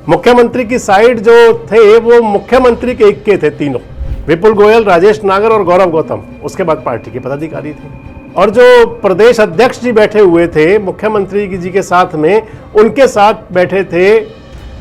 मुख्यमंत्री की साइड जो थे वो मुख्यमंत्री के इक्के थे तीनों, विपुल गोयल, राजेश नागर और गौरव गौतम। उसके बाद पार्टी के पदाधिकारी थे और जो प्रदेश अध्यक्ष जी बैठे हुए थे मुख्यमंत्री जी के साथ में, उनके साथ बैठे थे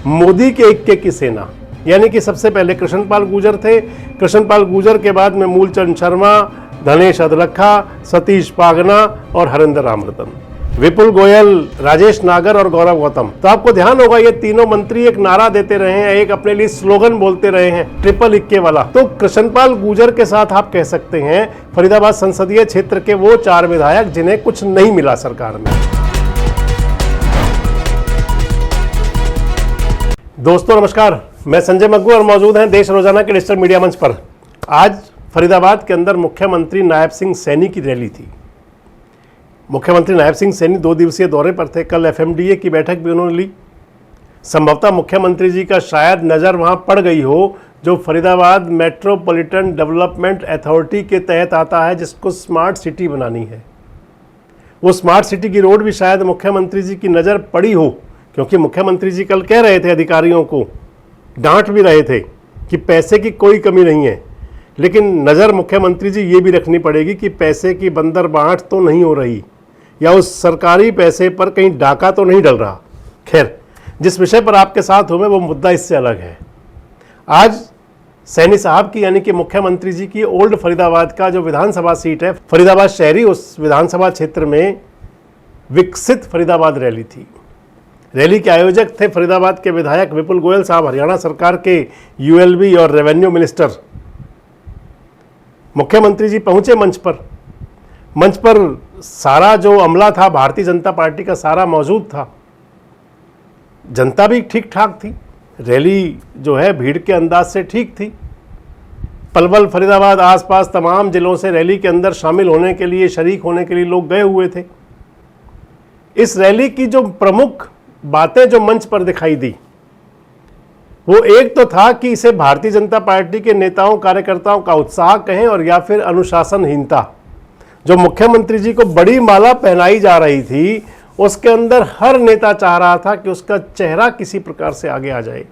मोदी के इक्के की सेना। यानी कि सबसे पहले कृष्णपाल गुर्जर थे, कृष्णपाल गुर्जर के बाद में मूलचंद शर्मा, धनेश अदलखा, सतीश पागना और हरेंद्र रामरतन। विपुल गोयल, राजेश नागर और गौरव गौतम। तो आपको ध्यान होगा ये तीनों मंत्री एक नारा देते रहे हैं, एक अपने लिए स्लोगन बोलते रहे हैं, ट्रिपल इक्के वाला। तो कृष्णपाल गुर्जर के साथ आप कह सकते हैं फरीदाबाद संसदीय क्षेत्र के वो 4 विधायक जिन्हें कुछ नहीं मिला सरकार में। दोस्तों नमस्कार, मैं संजय मग्गू और मौजूद हैं देश रोजाना के डिजिटल मीडिया मंच पर। आज फरीदाबाद के अंदर मुख्यमंत्री नायब सिंह सैनी की रैली थी। मुख्यमंत्री नायब सिंह सैनी 2 दिवसीय दौरे पर थे। कल एफएमडीए की बैठक भी उन्होंने ली। संभवतः मुख्यमंत्री जी का शायद नज़र वहां पड़ गई हो जो फरीदाबाद मेट्रोपॉलिटन डेवलपमेंट अथॉरिटी के तहत आता है, जिसको स्मार्ट सिटी बनानी है। वो स्मार्ट सिटी की रोड भी शायद मुख्यमंत्री जी की नज़र पड़ी हो, क्योंकि मुख्यमंत्री जी कल कह रहे थे अधिकारियों को, डांट भी रहे थे कि पैसे की कोई कमी नहीं है, लेकिन नज़र मुख्यमंत्री जी ये भी रखनी पड़ेगी कि पैसे की बंदरबांट तो नहीं हो रही या उस सरकारी पैसे पर कहीं डाका तो नहीं डल रहा। खैर, जिस विषय पर आपके साथ हूँ मैं वो मुद्दा इससे अलग है। आज सैनी साहब की यानी कि मुख्यमंत्री जी की ओल्ड फरीदाबाद का जो विधानसभा सीट है फरीदाबाद शहरी, उस विधानसभा क्षेत्र में विकसित फरीदाबाद रैली थी। रैली के आयोजक थे फरीदाबाद के विधायक विपुल गोयल साहब, हरियाणा सरकार के यूएलबी और रेवेन्यू मिनिस्टर। मुख्यमंत्री जी पहुंचे मंच पर सारा जो अमला था भारतीय जनता पार्टी का सारा मौजूद था। जनता भी ठीक ठाक थी, रैली जो है भीड़ के अंदाज से ठीक थी। पलवल, फरीदाबाद, आसपास तमाम जिलों से रैली के अंदर शामिल होने के लिए, शरीक होने के लिए लोग गए हुए थे। इस रैली की जो प्रमुख बातें जो मंच पर दिखाई दी वो एक तो था कि इसे भारतीय जनता पार्टी के नेताओं कार्यकर्ताओं का उत्साह कहें और या फिर अनुशासनहीनता। जो मुख्यमंत्री जी को बड़ी माला पहनाई जा रही थी उसके अंदर हर नेता चाह रहा था कि उसका चेहरा किसी प्रकार से आगे आ जाए,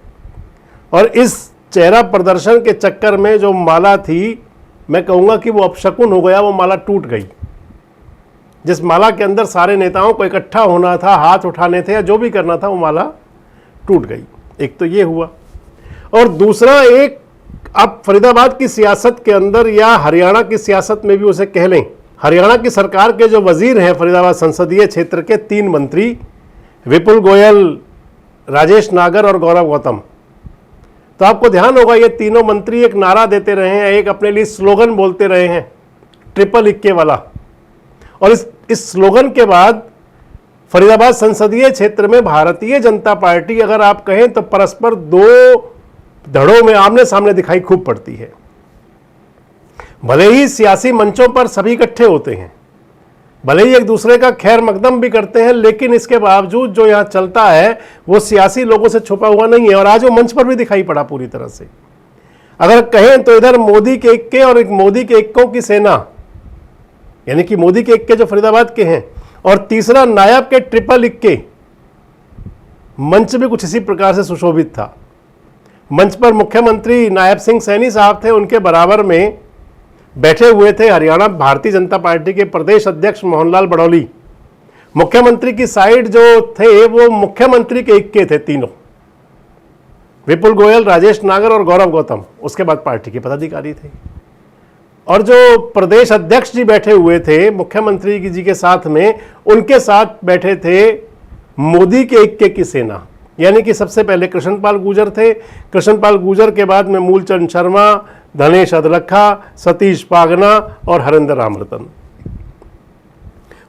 और इस चेहरा प्रदर्शन के चक्कर में जो माला थी, मैं कहूँगा कि वो अपशकुन हो गया, वो माला टूट गई। जिस माला के अंदर सारे नेताओं को इकट्ठा होना था, हाथ उठाने थे या जो भी करना था, वो माला टूट गई। एक तो ये हुआ, और दूसरा एक अब फरीदाबाद की सियासत के अंदर या हरियाणा की सियासत में भी उसे कह लें, हरियाणा की सरकार के जो वजीर हैं फरीदाबाद संसदीय क्षेत्र के 3 मंत्री, विपुल गोयल, राजेश नागर और गौरव गौतम। तो आपको ध्यान होगा ये तीनों मंत्री एक नारा देते रहे हैं, एक अपने लिए स्लोगन बोलते रहे हैं, ट्रिपल इक्के वाला। और इस स्लोगन के बाद फरीदाबाद संसदीय क्षेत्र में भारतीय जनता पार्टी, अगर आप कहें तो परस्पर 2 धड़ों में आमने सामने दिखाई खूब पड़ती है। भले ही सियासी मंचों पर सभी इकट्ठे होते हैं, भले ही एक दूसरे का खैर मकदम भी करते हैं, लेकिन इसके बावजूद जो यहाँ चलता है वो सियासी लोगों से छुपा हुआ नहीं है, और आज वो मंच पर भी दिखाई पड़ा पूरी तरह से। अगर कहें तो इधर मोदी के इक्के और एक मोदी के इक्कों की सेना, यानी कि मोदी के इक्के जो फरीदाबाद के हैं, और तीसरा नायब के ट्रिपल इक्के। मंच भी कुछ इसी प्रकार से सुशोभित था। मंच पर मुख्यमंत्री नायब सिंह सैनी साहब थे, उनके बराबर में बैठे हुए थे हरियाणा भारतीय जनता पार्टी के प्रदेश अध्यक्ष मोहनलाल बड़ौली। मुख्यमंत्री की साइड जो थे वो मुख्यमंत्री के इक्के थे तीनों, विपुल गोयल, राजेश नागर और गौरव गौतम। उसके बाद पार्टी के पदाधिकारी थे, और जो प्रदेश अध्यक्ष जी बैठे हुए थे मुख्यमंत्री जी के साथ में, उनके साथ बैठे थे मोदी के इक्के की सेना। यानी कि सबसे पहले कृष्णपाल गुर्जर थे, कृष्णपाल गुर्जर के बाद में मूलचंद शर्मा, धनेश अदलखा, सतीश पागना और हरेंद्र रामरतन।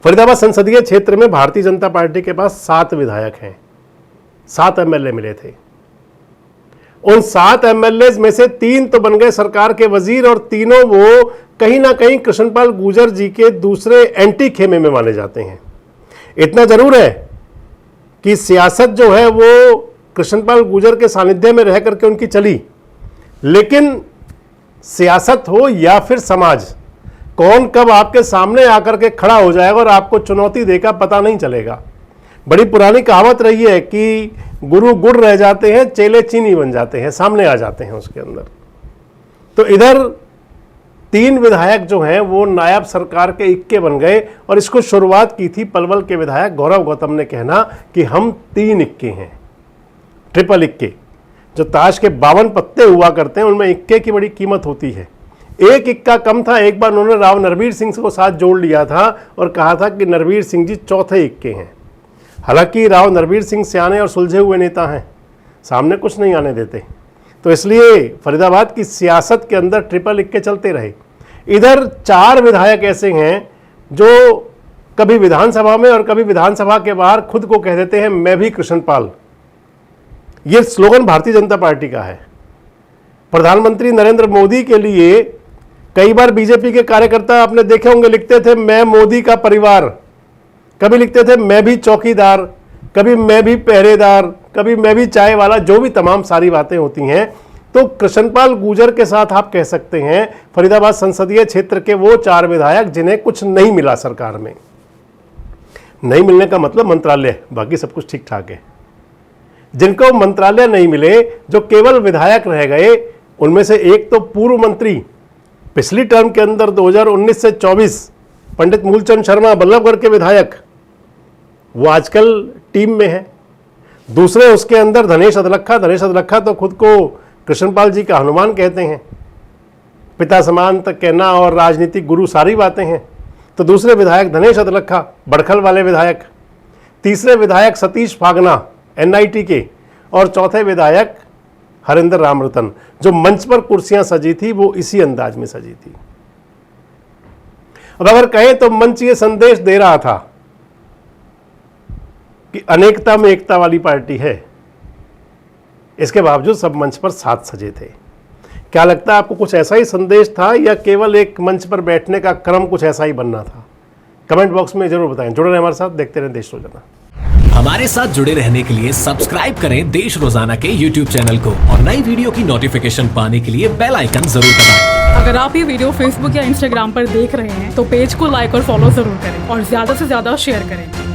फरीदाबाद संसदीय क्षेत्र में भारतीय जनता पार्टी के पास 7 विधायक हैं, 7 एमएलए मिले थे। उन 7 एमएलए में से 3 तो बन गए सरकार के वजीर, और तीनों वो कहीं ना कहीं कृष्णपाल गुर्जर जी के दूसरे एंटी खेमे में माने जाते हैं। इतना जरूर है कि सियासत जो है वो कृष्णपाल गुर्जर के सानिध्य में रह करके उनकी चली, लेकिन सियासत हो या फिर समाज, कौन कब आपके सामने आकर के खड़ा हो जाएगा और आपको चुनौती देगा पता नहीं चलेगा। बड़ी पुरानी कहावत रही है कि गुरु गुड़ रह जाते हैं, चेले चीनी बन जाते हैं, सामने आ जाते हैं उसके अंदर। तो इधर 3 विधायक जो हैं वो नायब सरकार के इक्के बन गए, और इसको शुरुआत की थी पलवल के विधायक गौरव गौतम ने कहना कि हम 3 इक्के हैं, ट्रिपल इक्के। जो ताश के 52 पत्ते हुआ करते हैं उनमें इक्के की बड़ी कीमत होती है। एक इक्का कम था, एक बार उन्होंने राव नरवीर सिंह को साथ जोड़ लिया था और कहा था कि नरवीर सिंह जी चौथे इक्के हैं। हालांकि राव नरवीर सिंह सियाने और सुलझे हुए नेता हैं, सामने कुछ नहीं आने देते, तो इसलिए फरीदाबाद की सियासत के अंदर ट्रिपल इक्के चलते रहे। इधर 4 विधायक ऐसे हैं जो कभी विधानसभा में और कभी विधानसभा के बाहर खुद को कह देते हैं मैं भी कृष्णपाल। ये स्लोगन भारतीय जनता पार्टी का है। प्रधानमंत्री नरेंद्र मोदी के लिए कई बार बीजेपी के कार्यकर्ता आपने देखे होंगे लिखते थे मैं मोदी का परिवार, कभी लिखते थे मैं भी चौकीदार, कभी मैं भी पहरेदार, कभी मैं भी चाय वाला, जो भी तमाम सारी बातें होती हैं। तो कृष्णपाल गुर्जर के साथ आप कह सकते हैं फरीदाबाद संसदीय क्षेत्र के वो 4 विधायक जिन्हें कुछ नहीं मिला सरकार में। नहीं मिलने का मतलब मंत्रालय, बाकी सब कुछ ठीक ठाक है। जिनको मंत्रालय नहीं मिले, जो केवल विधायक रह गए, उनमें से एक तो पूर्व मंत्री पिछली टर्म के अंदर 2019 से 24 पंडित मूलचंद शर्मा बल्लभगढ़ के विधायक, वो आजकल टीम में है। दूसरे उसके अंदर धनेश अदलखा तो खुद को कृष्णपाल जी का हनुमान कहते हैं, पिता समान तक कहना और राजनीतिक गुरु सारी बातें हैं। तो दूसरे विधायक धनेश अदलखा, बड़खल वाले विधायक, तीसरे विधायक सतीश फागना NIT के, और चौथे विधायक हरिंदर रामरतन। जो मंच पर कुर्सियां सजी थी वो इसी अंदाज में सजी थी। अब अगर कहें तो मंच ये संदेश दे रहा था कि अनेकता में एकता वाली पार्टी है, इसके बावजूद सब मंच पर साथ सजे थे। क्या लगता है आपको कुछ ऐसा ही संदेश था या केवल एक मंच पर बैठने का क्रम कुछ ऐसा ही बनना था? कमेंट बॉक्स में जरूर बताएं। जुड़े रहें हमारे साथ, देखते रहें देश रोजाना। हमारे साथ जुड़े रहने के लिए सब्सक्राइब करें देश रोजाना के YouTube चैनल को, और नई वीडियो की नोटिफिकेशन पाने के लिए बेल आइकन जरूर दबाएं। अगर आप ये वीडियो Facebook या Instagram पर देख रहे हैं तो पेज को लाइक और फॉलो जरूर करें और ज्यादा से ज्यादा शेयर करें।